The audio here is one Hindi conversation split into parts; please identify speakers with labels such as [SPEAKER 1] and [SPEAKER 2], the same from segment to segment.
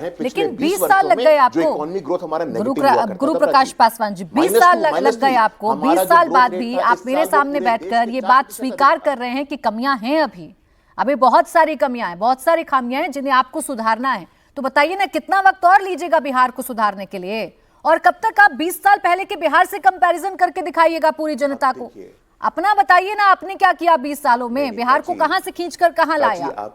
[SPEAKER 1] लेकिन 20 साल लग गए आपको।
[SPEAKER 2] इकोनॉमिक ग्रोथ हमारा नेगेटिव हुआ करता था।
[SPEAKER 1] गुरु प्रकाश पासवान जी, 20 साल लग गए आपको। 20 साल बाद भी आप मेरे सामने बैठकर ये बात स्वीकार कर रहे हैं कि कमियां हैं, अभी बहुत सारी कमियां हैं, बहुत सारी खामियां हैं जिन्हें आपको सुधारना है। तो बताइए ना, कितना वक्त और लीजिएगा बिहार को सुधारने के लिए? और कब तक आप 20 साल पहले के बिहार से कंपैरिजन करके दिखाइएगा पूरी जनता को? अपना बताइए ना, आपने क्या किया 20 सालों में? बिहार को कहां से खींचकर कहां लाया?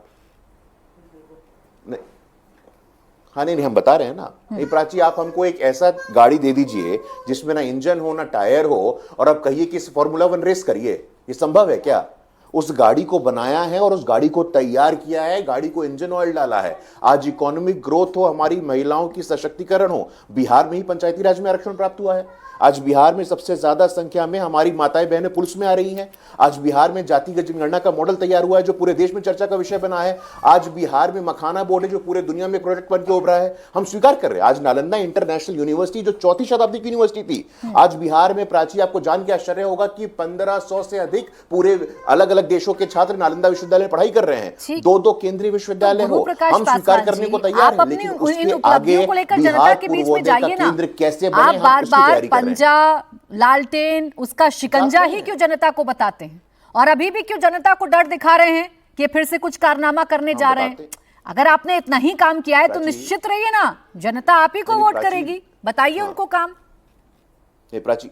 [SPEAKER 2] हाँ नहीं, हम बता रहे हैं ना। नहीं प्राची, आप हमको एक ऐसा गाड़ी दे दीजिए जिसमें ना इंजन हो ना टायर हो, और अब कहिए कि फॉर्मूला 1 रेस करिए। ये संभव है क्या? उस गाड़ी को बनाया है और उस गाड़ी को तैयार किया है, गाड़ी को इंजन ऑयल डाला है। आज इकोनॉमिक ग्रोथ हो, हमारी महिलाओं की सशक्तिकरण हो, बिहार में ही पंचायती राज में आरक्षण प्राप्त हुआ है। आज बिहार में सबसे ज्यादा संख्या में हमारी माताएं बहनें पुलिस में आ रही हैं। आज बिहार में जातिगत जनगणना का मॉडल तैयार हुआ है जो पूरे देश में चर्चा का विषय बना है। आज बिहार में मखाना बोर्ड है जो पूरे दुनिया में प्रोजेक्ट बन के उभरा है। हम स्वीकार कर रहे हैं। आज नालंदा इंटरनेशनल यूनिवर्सिटी जो 4वीं शताब्दी की यूनिवर्सिटी थी, आज बिहार में प्राची, आपको जान के आश्चर्य होगा कि 1500 से अधिक पूरे अलग अलग देशों के छात्र नालंदा विश्वविद्यालय में पढ़ाई कर रहे हैं। 2-2 केंद्रीय विश्वविद्यालय हो, हम स्वीकार करने को तैयार हैं। लेकिन उसके आगे बिहार पूर्वोदय का केंद्र कैसे बने, हम उसकी तैयारी कर रहे हैं।
[SPEAKER 1] लालटेन, उसका शिकंजा ही क्यों जनता को बताते हैं? और अभी भी क्यों जनता को डर दिखा रहे हैं कि फिर से कुछ कारनामा करने जा रहे हैं? अगर आपने इतना ही काम किया है तो निश्चित रहिए ना, जनता आप ही को वोट करेगी। बताइए उनको काम।
[SPEAKER 2] नहीं प्राची,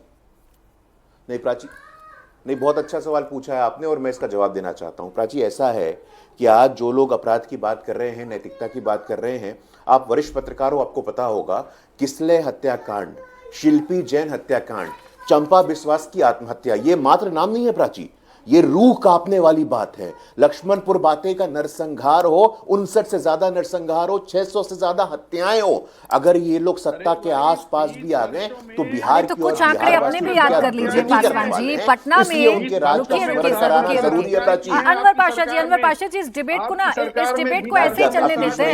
[SPEAKER 2] नहीं, बहुत अच्छा सवाल पूछा है आपने और मैं इसका जवाब देना चाहता हूं। प्राची, ऐसा है कि आज जो लोग अपराध की बात कर रहे हैं, नैतिकता की बात कर रहे हैं, आप वरिष्ठ पत्रकार हो, आपको पता होगा किसले हत्याकांड, शिल्पी जैन हत्याकांड, चंपा बिस्वास की आत्महत्या, ये मात्र नाम नहीं है प्राची, ये रूह कांपने वाली बात है। लक्ष्मणपुर बातें का नरसंहार हो, 59 से ज्यादा नरसंहार हो, 600 से ज्यादा हत्याएं हो। अगर ये लोग सत्ता के आसपास भी आ गए तो बिहार
[SPEAKER 1] तो कुछ आंकड़े अपने भी याद कर लीजिए पासवान जी। पटना में
[SPEAKER 2] उनके राज का स्मरण कराना जरूरी है प्राची।
[SPEAKER 1] अनवर पाशा जी, इस डिबेट को ऐसे ही चलने देते हैं।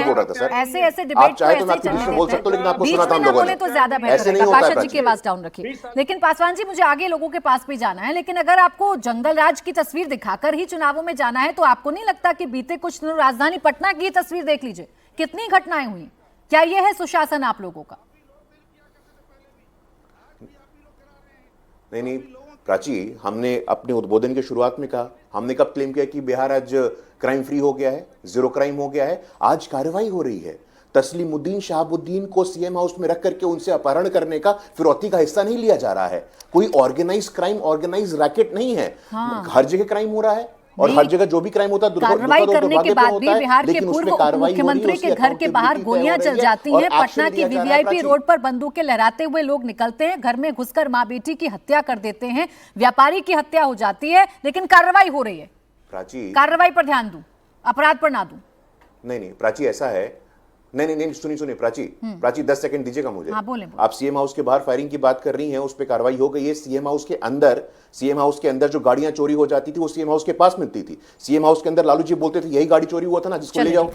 [SPEAKER 1] ऐसे डिबेट को ऐसे ही चलने
[SPEAKER 2] बोल सकते हो, लेकिन आपको
[SPEAKER 1] बीच
[SPEAKER 2] सुना था
[SPEAKER 1] में
[SPEAKER 2] हम
[SPEAKER 1] ना
[SPEAKER 2] लोगों
[SPEAKER 1] बोले
[SPEAKER 2] ने।
[SPEAKER 1] तो ज्यादा बेहतर है। पाशा जी की आवाज डाउन रखिए। लेकिन पासवान जी, मुझे आगे लोगों के पास भी जाना है, लेकिन अगर आपको जंगल राज की तस्वीर दिखाकर ही चुनावों में जाना है तो आपको नहीं लगता कि बीते कुछ दिनों राजधानी पटना की तस्वीर देख लीजिए, कितनी घटनाएं हुई? क्या यह है सुशासन आप लोगों का?
[SPEAKER 2] नहीं प्राची, हमने अपने उद्बोधन की शुरुआत में कहा, हमने कब क्लेम किया कि बिहार आज क्राइम फ्री हो गया है, जीरो क्राइम हो गया है? आज कार्रवाई हो रही है। तस्लीमुद्दीन शहाबुद्दीन को सीएम हाउस में रख करके उनसे अपहरण करने का फिरौती का हिस्सा नहीं लिया जा रहा है। कोई ऑर्गेनाइज क्राइम, ऑर्गेनाइज रैकेट नहीं है। हर जगह क्राइम हो रहा है और हर जगह जो भी क्राइम होता है
[SPEAKER 1] कार्रवाई करने के बाद भी बिहार के पूर्व मुख्यमंत्री के घर के बाहर गोलियां चल जाती हैं। पटना की वीवीआईपी रोड पर बंदूकें लहराते हुए लोग निकलते हैं, घर में घुसकर मां बेटी की हत्या कर देते हैं, व्यापारी की हत्या हो जाती है, लेकिन कार्रवाई हो रही है।
[SPEAKER 2] प्राची,
[SPEAKER 1] कार्रवाई पर ध्यान दूं, अपराध पर ना दूं?
[SPEAKER 2] नहीं प्राची, ऐसा है। नहीं सुनिए प्राची 10 सेकंड दीजिएगा मुझे।
[SPEAKER 1] हाँ, बोले।
[SPEAKER 2] आप सीएम हाउस के बाहर फायरिंग की बात कर रही हैं, उस पर कार्रवाई हो गई है। सीएम हाउस के अंदर जो गाड़ियां चोरी हो जाती थी वो सीएम हाउस के पास मिलती थी। सीएम हाउस के अंदर लालू जी बोलते थे यही गाड़ी चोरी हुआ था ना, जिसको ले जाओ।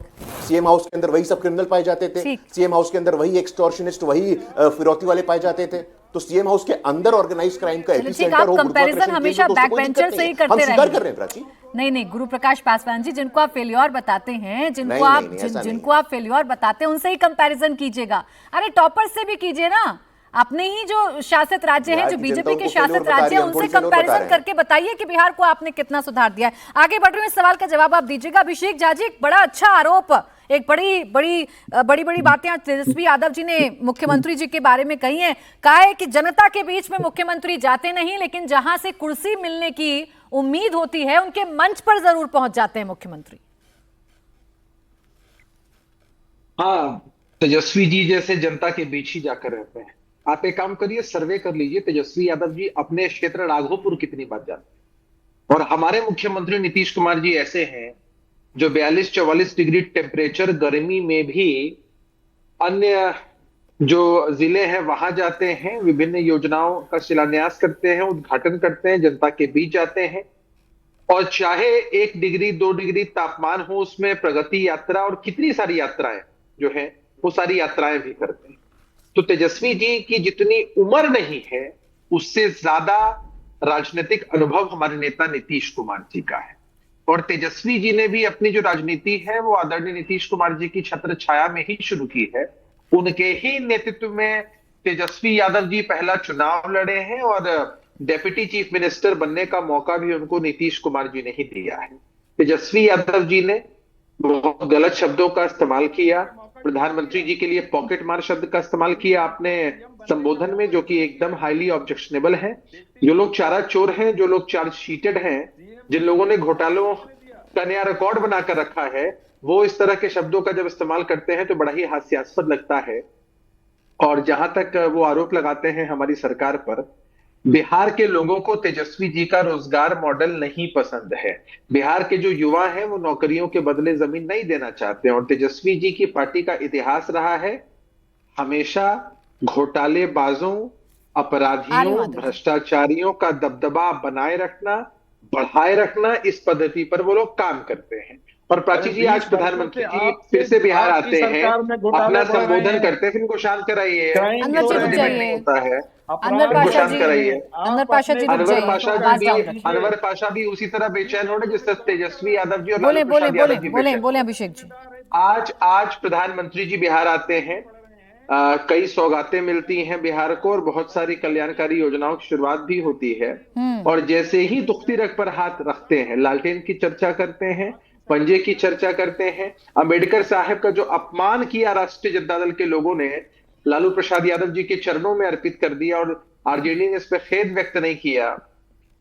[SPEAKER 2] सीएम हाउस के अंदर वही सब क्रिमिनल पाए जाते थे। सीएम हाउस के अंदर वही एक्सटॉर्शनिस्ट, वही फिरौती वाले पाए जाते थे। तो सीएम हाउस के अंदर ऑर्गेनाइज क्राइम का एपिसेंटर हो,
[SPEAKER 1] कंपैरिजन हमेशा बैक बेंचर से ही करते रहे।
[SPEAKER 2] कर रहे हैं प्राची।
[SPEAKER 1] नहीं गुरु प्रकाश पासवान जी, जिनको आप फेल्योर बताते हैं, जिनको आप फेल्योर बताते हैं, उनसे ही कंपैरिजन कीजिएगा। अरे टॉपर से भी कीजिए ना। अपने ही जो शासित राज्य हैं, जो बीजेपी के शासित राज्य हैं, उनसे कंपैरिजन करके बताइए कि बिहार को आपने कितना सुधार दिया है। आगे बढ़ रहे हैं, इस सवाल का जवाब आप दीजिएगा। अभिषेक झा जी, एक बड़ा अच्छा आरोप, एक बड़ी बातें आज तेजस्वी यादव जी ने मुख्यमंत्री जी के बारे में कही हैं। कहा है कि जनता के बीच में मुख्यमंत्री जाते नहीं, लेकिन जहां से कुर्सी मिलने की उम्मीद होती है उनके मंच पर जरूर पहुंच जाते हैं मुख्यमंत्री।
[SPEAKER 3] हाँ, तेजस्वी जी जैसे जनता के बीच ही जाकर रहते हैं। आप एक काम करिए, सर्वे कर लीजिए तेजस्वी यादव जी अपने क्षेत्र राघोपुर कितनी बार जाते हैं। और हमारे मुख्यमंत्री नीतीश कुमार जी ऐसे हैं जो 42-44 डिग्री टेम्परेचर गर्मी में भी अन्य जो जिले हैं वहां जाते हैं, विभिन्न योजनाओं का शिलान्यास करते हैं, उद्घाटन करते हैं, जनता के बीच जाते हैं। और चाहे 1 डिग्री 2 डिग्री तापमान हो, उसमें प्रगति यात्रा और कितनी सारी यात्राएं जो है वो सारी यात्राएं भी करते हैं। तो तेजस्वी जी की जितनी उम्र नहीं है, उससे ज्यादा राजनीतिक अनुभव हमारे नेता नीतीश कुमार जी का है। और तेजस्वी जी ने भी अपनी जो राजनीति है वो आदरणीय नीतीश कुमार जी की छत्र छाया में ही शुरू की है। उनके ही नेतृत्व में तेजस्वी यादव जी पहला चुनाव लड़े हैं और डेप्यूटी चीफ मिनिस्टर बनने का मौका भी उनको नीतीश कुमार जी ने ही दिया है। तेजस्वी यादव जी ने बहुत गलत शब्दों का इस्तेमाल किया, प्रधानमंत्री जी के लिए पॉकेट मार शब्द का इस्तेमाल किया अपने संबोधन में, जो कि एकदम हाईली ऑब्जेक्शनेबल है। जो लोग चारा चोर हैं, जो लोग चार्जशीटेड हैं, जिन लोगों ने घोटालों का नया रिकॉर्ड बनाकर रखा है, वो इस तरह के शब्दों का जब इस्तेमाल करते हैं तो बड़ा ही हास्यास्पद लगता है। और जहां तक वो आरोप लगाते हैं हमारी सरकार पर, बिहार के लोगों को तेजस्वी जी का रोजगार मॉडल नहीं पसंद है। बिहार के जो युवा हैं वो नौकरियों के बदले जमीन नहीं देना चाहते हैं। और तेजस्वी जी की पार्टी का इतिहास रहा है हमेशा घोटालेबाजों, अपराधियों, भ्रष्टाचारियों का दबदबा बनाए रखना, बढ़ाए रखना, इस पद्धति पर वो लोग काम करते हैं। और प्राची जी, आज प्रधानमंत्री जी फिर से बिहार आते हैं, अपना संबोधन करते हैं, फिर इनको शांत कराइए। होता है
[SPEAKER 1] अनवर पाशा जी, अनवर पाशा जी,
[SPEAKER 3] अनवर पाशा भी उसी तरह बेचैन हो रहे जिस तरह तेजस्वी यादव जी और
[SPEAKER 1] बोले अभिषेक जी।
[SPEAKER 3] आज प्रधानमंत्री जी बिहार आते हैं, कई सौगातें मिलती हैं बिहार को और बहुत सारी कल्याणकारी योजनाओं की शुरुआत भी होती है। और जैसे ही दुखती रग पर हाथ रखते हैं, लालटेन की चर्चा करते हैं, पंजे की चर्चा करते हैं, अम्बेडकर साहब का जो अपमान किया राष्ट्रीय जनता दल के लोगों ने लालू प्रसाद यादव जी के चरणों में अर्पित कर दिया और आरजेडी ने इस पर खेद व्यक्त नहीं किया।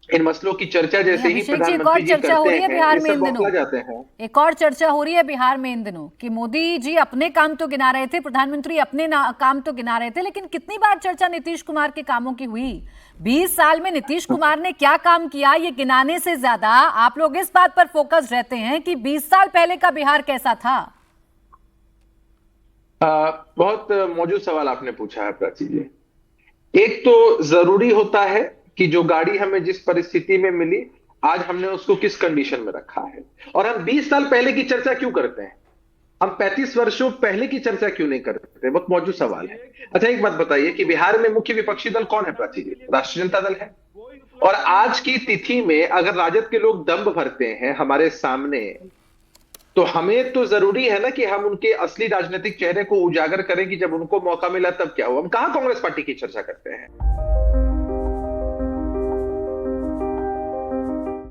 [SPEAKER 3] इन मसलों की चर्चा जैसे ही प्रधानमंत्री जी करते हैं,
[SPEAKER 1] बिहार में इन दिनों
[SPEAKER 3] जाते हैं।
[SPEAKER 1] एक और चर्चा हो रही है बिहार में इन दिनों कि मोदी जी अपने काम तो गिना रहे थे, प्रधानमंत्री अपने काम तो गिना रहे थे, लेकिन कितनी बार चर्चा नीतीश कुमार के कामों की हुई? 20 साल में नीतीश कुमार ने क्या काम किया, ये गिनाने से ज्यादा आप लोग इस बात पर फोकस रहते हैं कि 20 साल पहले का बिहार कैसा था।
[SPEAKER 3] बहुत मौजूद सवाल आपने पूछा है प्राची जी। एक तो जरूरी होता है कि जो गाड़ी हमें जिस परिस्थिति में मिली, आज हमने उसको किस कंडीशन में रखा है। और हम 20 साल पहले की चर्चा क्यों करते हैं, हम 35 वर्षों पहले की चर्चा क्यों नहीं करते? बहुत मौजूद सवाल है। अच्छा, एक बात बताइए कि बिहार में मुख्य विपक्षी दल कौन है प्राची जी? राष्ट्रीय जनता दल है। और आज की तिथि में अगर राजद के लोग दंभ भरते हैं हमारे सामने, तो हमें तो जरूरी है ना कि हम उनके असली राजनीतिक चेहरे को उजागर करें कि जब उनको मौका मिला तब क्या हुआ। हम कहां कांग्रेस पार्टी की चर्चा करते हैं।